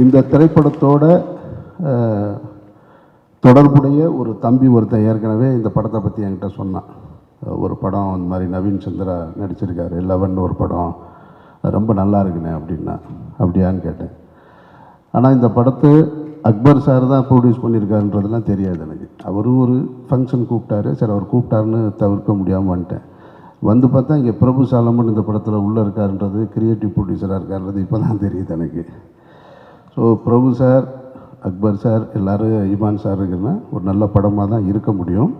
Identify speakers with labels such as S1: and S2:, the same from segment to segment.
S1: இந்த திரைப்படத்தோட தொடர்புடைய ஒரு தம்பி ஒருத்தன் ஏற்கனவே இந்த படத்தை பற்றி என்கிட்ட சொன்னான். ஒரு படம் அந்த மாதிரி நவீன் சந்திரா நடிச்சிருக்காரு, 11 ஒரு படம், ரொம்ப நல்லா இருக்குண்ணே அப்படின்னா. அப்படியான்னு கேட்டேன். ஆனால் இந்த படத்தை அக்பர் சார் தான் ப்ரொடியூஸ் பண்ணியிருக்காருன்றதுலாம் தெரியாது எனக்கு. அவரும் ஒரு ஃபங்க்ஷன் கூப்பிட்டாரு, சரி அவர் கூப்பிட்டாருன்னு தவிர்க்க முடியாமல் வந்துட்டேன். வந்து பார்த்தா இங்கே பிரபு சாலமன் இந்த படத்தில் உள்ளே இருக்காருன்றது, கிரியேட்டிவ் ப்ரொடியூசராக இருக்காருன்றது இப்போ தான் தெரியுது எனக்கு. ஸோ பிரபு சார், அக்பர் சார், எல்லோரும் இமான் சார் இருக்குன்னா ஒரு நல்ல படமாக தான் இருக்க முடியும்.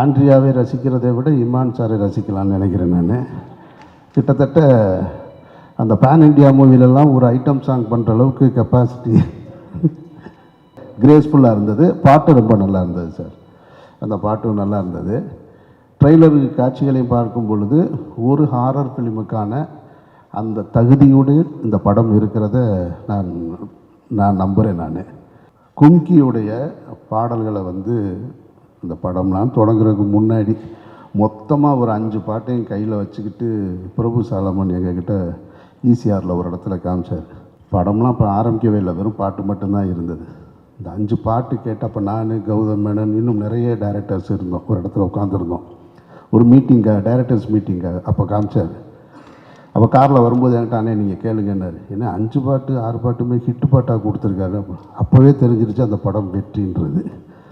S1: ஆண்ட்ரியாவை ரசிக்கிறதை விட இமான் சாரை ரசிக்கலாம்னு நினைக்கிறேன் நான். கிட்டத்தட்ட அந்த பேன் இண்டியா மூவிலெல்லாம் ஒரு ஐட்டம் சாங் பண்ணுற அளவுக்கு கெப்பாசிட்டி கிரேஸ்ஃபுல்லாக இருந்தது. பாட்டு ரொம்ப நல்லா இருந்தது சார், அந்த பாட்டும் நல்லா இருந்தது. ட்ரெய்லர் காட்சிகளையும் பார்க்கும் பொழுது ஒரு ஹாரர் ஃபிலிமுக்கான அந்த தகுதியோடு இந்த படம் இருக்கிறத நான் நம்புகிறேன். நான் கும்கியுடைய பாடல்களை இந்த படம்லாம் தொடங்குறதுக்கு முன்னாடி மொத்தமாக ஒரு 5 பாட்டையும் கையில் வச்சுக்கிட்டு பிரபு சாலமன் எங்ககிட்ட ஈசிஆரில் ஒரு இடத்துல காமிச்சார். படம்லாம் இப்போ ஆரம்பிக்கவே இல்லை, வெறும் பாட்டு மட்டும்தான் இருந்தது. இந்த 5 பாட்டு கேட்டப்போ நான், கௌதம் மேனன், இன்னும் நிறைய டைரக்டர்ஸ் இருந்தோம், ஒரு இடத்துல உட்காந்துருந்தோம். ஒரு மீட்டிங்காக, டைரக்டர்ஸ் மீட்டிங்காக அப்போ காமிச்சார். அப்போ காரில் வரும்போது என்கிட்ட, அண்ணே நீங்கள் கேளுங்கன்னாரு. ஏன்னா 5 பாட்டு 6 பாட்டுமே ஹிட்டு பாட்டாக கொடுத்துருக்காரு. அப்போவே தெரிஞ்சிருச்சு அந்த படம் வெற்றின்றது.